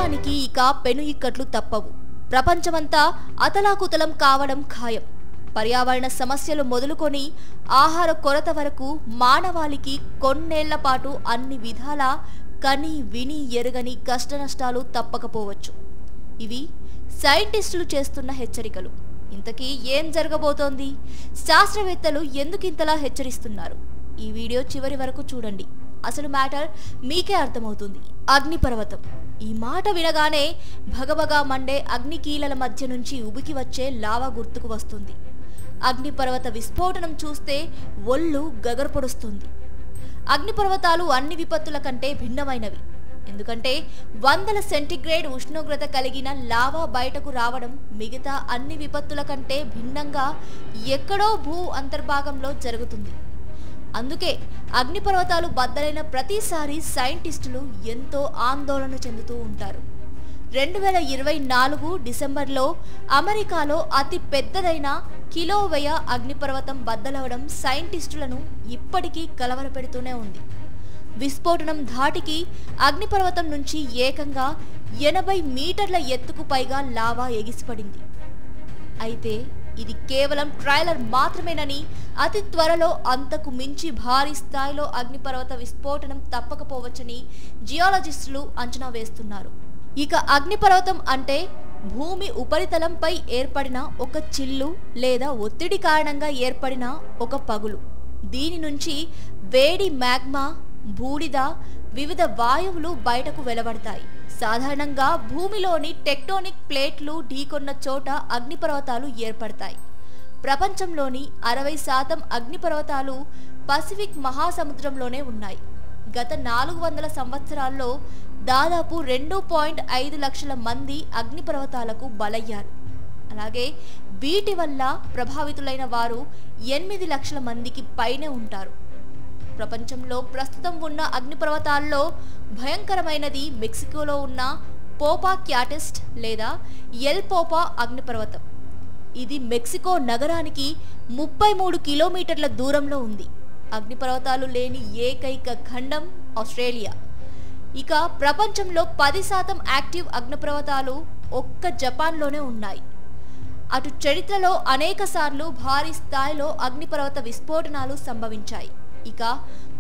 ప్రపంచానికి ఇక పెను ఇక్కట్లు తప్పవు. ప్రపంచమంతా అతలాకుతలం కావడం ఖాయం. పర్యావరణ సమస్యలు మొదలుకొని ఆహార కొరత వరకు మానవాళికి కొన్నేళ్ల పాటు అన్ని విధాల కని విని ఎరుగని కష్టనష్టాలు తప్పకపోవచ్చు. ఇవి సైంటిస్టులు చేస్తున్న హెచ్చరికలు. ఇంతకీ ఏం జరగబోతోంది? శాస్త్రవేత్తలు ఎందుకింతలా హెచ్చరిస్తున్నారు? ఈ వీడియో చివరి వరకు చూడండి. అసలు మ్యాటర్ మీకే అర్థమవుతుంది. అగ్నిపర్వతం ఈ మాట వినగానే భగభగా మండే అగ్నికీలల మధ్య నుంచి ఉబికి వచ్చే లావా గుర్తుకు వస్తుంది. అగ్నిపర్వత విస్ఫోటనం చూస్తే ఒళ్ళు గగరపొడుస్తుంది. అగ్నిపర్వతాలు అన్ని విపత్తుల కంటే భిన్నమైనవి. ఎందుకంటే 100 సెంటీగ్రేడ్ ఉష్ణోగ్రత కలిగిన లావా బయటకు రావడం మిగతా అన్ని విపత్తుల కంటే భిన్నంగా ఎక్కడో భూ అంతర్భాగంలో జరుగుతుంది. అందుకే అగ్నిపర్వతాలు బద్దలైన ప్రతిసారి సైంటిస్టులు ఎంతో ఆందోళన చెందుతూ ఉంటారు. 2024 డిసెంబర్లో అమెరికాలో అతి పెద్దదైన కిలోవేయ అగ్నిపర్వతం బద్దలవడం సైంటిస్టులను ఇప్పటికీ కలవరపెడుతూనే ఉంది. విస్ఫోటనం ధాటికి అగ్నిపర్వతం నుంచి ఏకంగా 80 మీటర్ల ఎత్తుకు పైగా లావా ఎగిసిపడింది. అయితే ఇది కేవలం ట్రైలర్ మాత్రమేనని, అతి త్వరలో అంతకు మించి భారీ స్థాయిలో అగ్నిపర్వత విస్ఫోటనం తప్పకపోవచ్చని జియాలజిస్టులు అంచనా వేస్తున్నారు. ఇక అగ్నిపర్వతం అంటే భూమి ఉపరితలంపై ఏర్పడిన ఒక చిల్లు లేదా ఒత్తిడి కారణంగా ఏర్పడిన ఒక పగులు. దీని నుంచి వేడి మ్యాగ్మా, బూడిద, వివిధ వాయువులు బయటకు వెలువడతాయి. సాధారణంగా భూమిలోని టెక్టోనిక్ ప్లేట్లు ఢీకొన్న చోట అగ్నిపర్వతాలు ఏర్పడతాయి. ప్రపంచంలోని 60% అగ్నిపర్వతాలు పసిఫిక్ మహాసముద్రంలోనే ఉన్నాయి. గత 400 సంవత్సరాల్లో దాదాపు 2.5 లక్షల మంది అగ్నిపర్వతాలకు బలయ్యారు. అలాగే వీటి వల్ల ప్రభావితులైన వారు 8 లక్షల మందికి పైనే ఉంటారు. ప్రపంచంలో ప్రస్తుతం ఉన్న అగ్నిపర్వతాల్లో భయంకరమైనది మెక్సికోలో ఉన్న పోపా క్యాటిస్ట్ లేదా ఎల్ పోపా అగ్నిపర్వతం. ఇది మెక్సికో నగరానికి 33 కిలోమీటర్ల దూరంలో ఉంది. అగ్నిపర్వతాలు లేని ఏకైక ఖండం ఆస్ట్రేలియా. ఇక ప్రపంచంలో 10% యాక్టివ్ అగ్నిపర్వతాలు ఒక్క జపాన్లోనే ఉన్నాయి. అటు చరిత్రలో అనేక సార్లు భారీ స్థాయిలో అగ్నిపర్వత విస్ఫోటనాలు సంభవించాయి. ఇక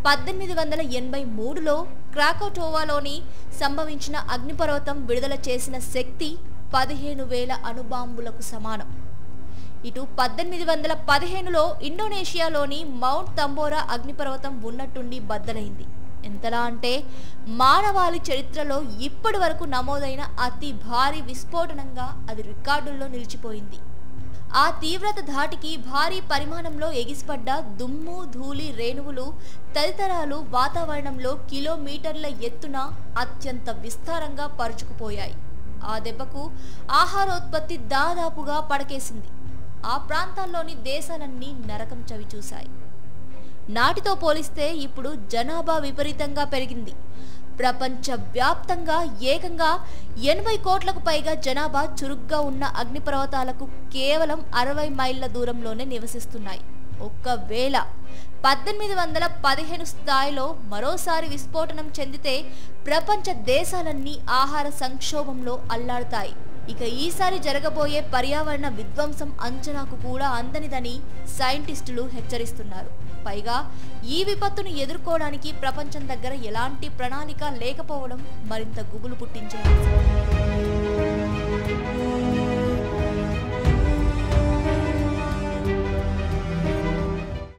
1883లో క్రాకోటోవాలోని సంభవించిన అగ్నిపర్వతం విడుదల చేసిన శక్తి 15,000 అణుబాంబులకు సమానం. ఇటు 1815లో ఇండోనేషియాలోని మౌంట్ తంబోరా అగ్నిపర్వతం ఉన్నట్టుండి బద్దలైంది. ఎంతలా అంటే మానవాళి చరిత్రలో ఇప్పటి వరకు నమోదైన అతి భారీ విస్ఫోటనంగా అది రికార్డుల్లో నిలిచిపోయింది. ఆ తీవ్రత ధాటికి భారీ పరిమాణంలో ఎగిసిపడ్డ దుమ్ము, ధూళి రేణువులు తదితరాలు వాతావరణంలో కిలోమీటర్ల ఎత్తున అత్యంత విస్తారంగా పరుచుకుపోయాయి. ఆ దెబ్బకు ఆహారోత్పత్తి దాదాపుగా పడకేసింది. ఆ ప్రాంతాల్లోని దేశాలన్నీ నరకం చవిచూశాయి. నాటితో పోలిస్తే ఇప్పుడు జనాభా విపరీతంగా పెరిగింది. ప్రపంచ వ్యాప్తంగా ఏకంగా 80 కోట్లకు పైగా జనాభా చురుగ్గా ఉన్న అగ్నిపర్వతాలకు కేవలం 60 మైళ్ళ దూరంలోనే నివసిస్తున్నాయి. ఒకవేళ 1815 స్థాయిలో మరోసారి విస్ఫోటనం చెందితే ప్రపంచ దేశాలన్నీ ఆహార సంక్షోభంలో అల్లాడుతాయి. ఇక ఈసారి జరగబోయే పర్యావరణ విధ్వంసం అంచనాకు కూడా అందనిదని సైంటిస్టులు హెచ్చరిస్తున్నారు. పైగా ఈ విపత్తును ఎదుర్కోవడానికి ప్రపంచం దగ్గర ఎలాంటి ప్రణాళిక లేకపోవడం మరింత గుబులు పుట్టించే అంశం.